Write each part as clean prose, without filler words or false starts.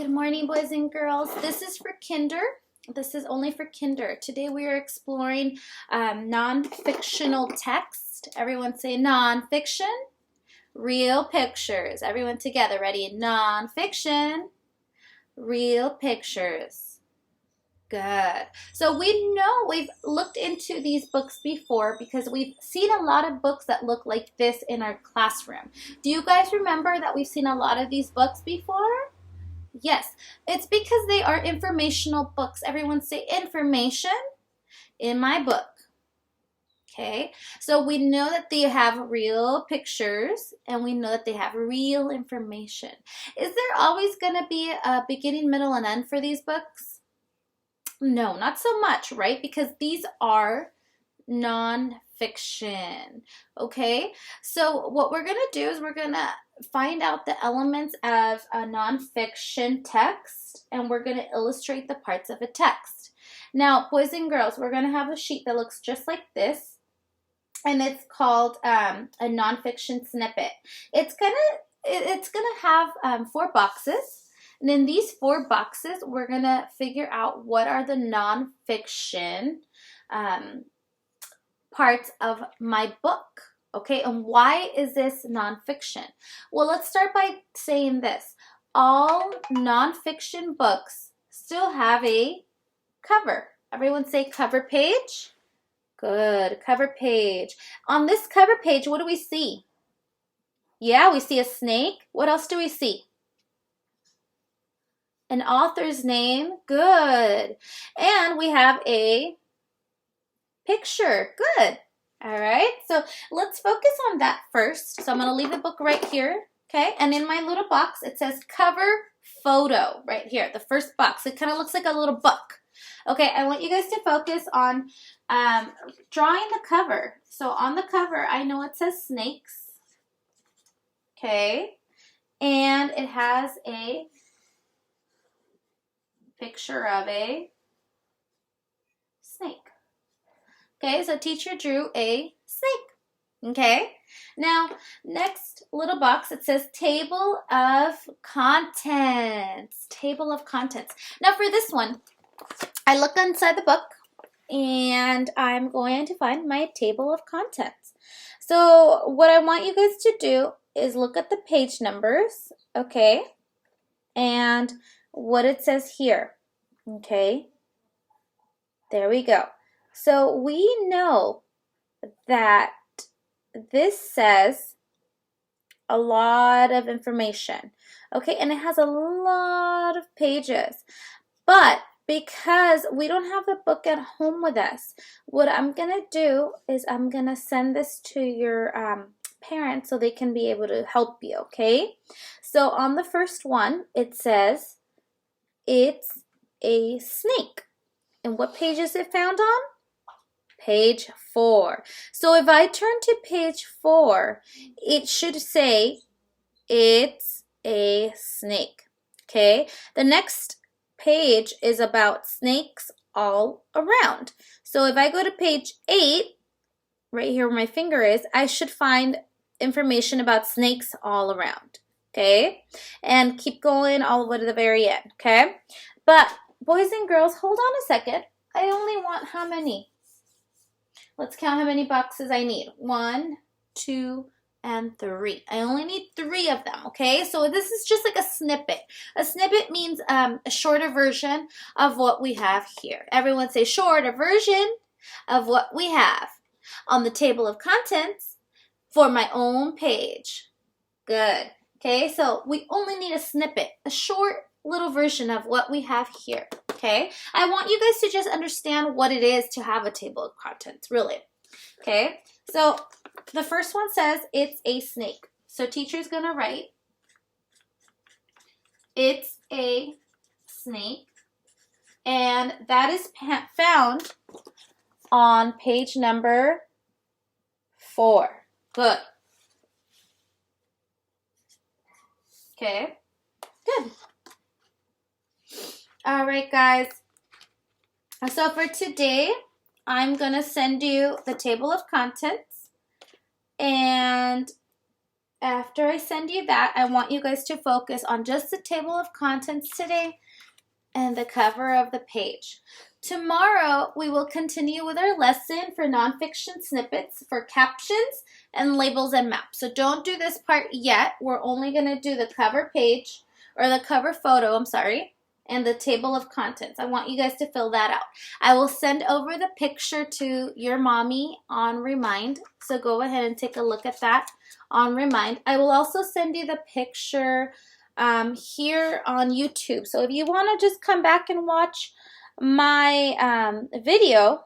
Good morning, boys and girls. This is for kinder. This is only for kinder. Today we are exploring non-fictional text. Everyone say non-fiction. Real pictures. Everyone together. Ready? Non-fiction. Real pictures. Good. So we know we've looked into these books before because we've seen a lot of books that look like this in our classroom. Do you guys remember that we've seen a lot of these books before? Yes, it's because they are informational books. Everyone say information in my book. Okay, so we know that they have real pictures and we know that they have real information. Is there always going to be a beginning, middle, and end for these books? No, not so much, right? Because these are non-fiction. Okay, so what we're going to do is we're going to find out the elements of a non-fiction text and we're going to illustrate the parts of a text. Now, boys and girls, we're going to have a sheet that looks just like this and it's called a non-fiction snippet. It's gonna have 4 boxes, and in these 4 boxes we're going to figure out what are the non-fiction parts of my book. Okay, and why is this nonfiction? Well, let's start by saying this. All nonfiction books still have a cover. Everyone say cover page. Good, cover page. On this cover page, what do we see? Yeah, we see a snake. What else do we see? An author's name. Good. And we have a picture. Good. All right, so let's focus on that first. So I'm going to leave the book right here, okay? And in my little box, it says cover photo right here, the first box. It kind of looks like a little book. Okay, I want you guys to focus on drawing the cover. So on the cover, I know it says snakes, okay? And it has a picture of a snake. Okay, so teacher drew a snake. Okay, now next little box, it says table of contents. Table of contents. Now for this one, I look inside the book and I'm going to find my table of contents. So what I want you guys to do is look at the page numbers, okay, and what it says here. Okay, there we go. So we know that this says a lot of information, okay, and it has a lot of pages, but because we don't have the book at home with us, what I'm going to do is I'm going to send this to your parents so they can be able to help you, okay? So on the first one, it says it's a snake. And what page is it found on? Page 4. So if I turn to page 4, it should say it's a snake. Okay, the next page is about snakes all around. So if I go to page 8, right here where my finger is, I should find information about snakes all around. Okay, and keep going all the way to the very end. Okay, but boys and girls, hold on a second. I only want how many? Let's count how many boxes I need. 1, 2, and 3. I only need 3 of them, okay? So this is just like a snippet. A snippet means a shorter version of what we have here. Everyone say shorter version of what we have on the table of contents for my own page. Good. Okay, so we only need a snippet, a short little version of what we have here. Okay, I want you guys to just understand what it is to have a table of contents, really. Okay, so the first one says it's a snake. So teacher's going to write, it's a snake, and that is found on page number 4. Good. Okay, good. All right, guys. So for today, I'm going to send you the table of contents. And After I send you that, I want you guys to focus on just the table of contents today and the cover of the page. Tomorrow, we will continue with our lesson for nonfiction snippets for captions and labels and maps. So don't do this part yet. We're only going to do the cover page, or the cover photo, I'm sorry, and the table of contents. I want you guys to fill that out. I will send over the picture to your mommy on Remind, so go ahead and take a look at that on Remind. I will also send you the picture here on YouTube. So if you want to just come back and watch my video,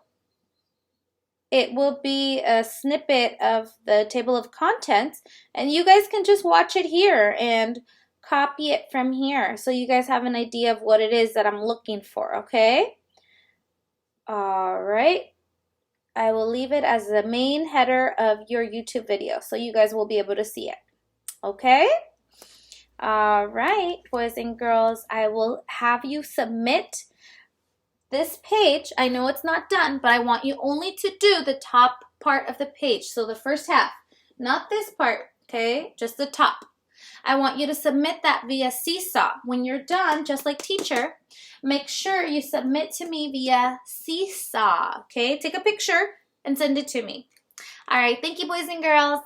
it will be a snippet of the table of contents, and you guys can just watch it here and copy it from here so you guys have an idea of what it is that I'm looking for, okay? All right. I will leave it as the main header of your YouTube video so you guys will be able to see it, okay? All right, boys and girls, I will have you submit this page. I know it's not done, but I want you only to do the top part of the page. So the first half, not this part, okay? Just the top. I want you to submit that via Seesaw. When you're done, just like teacher, make sure you submit to me via Seesaw, okay? Take a picture and send it to me. All right, thank you, boys and girls.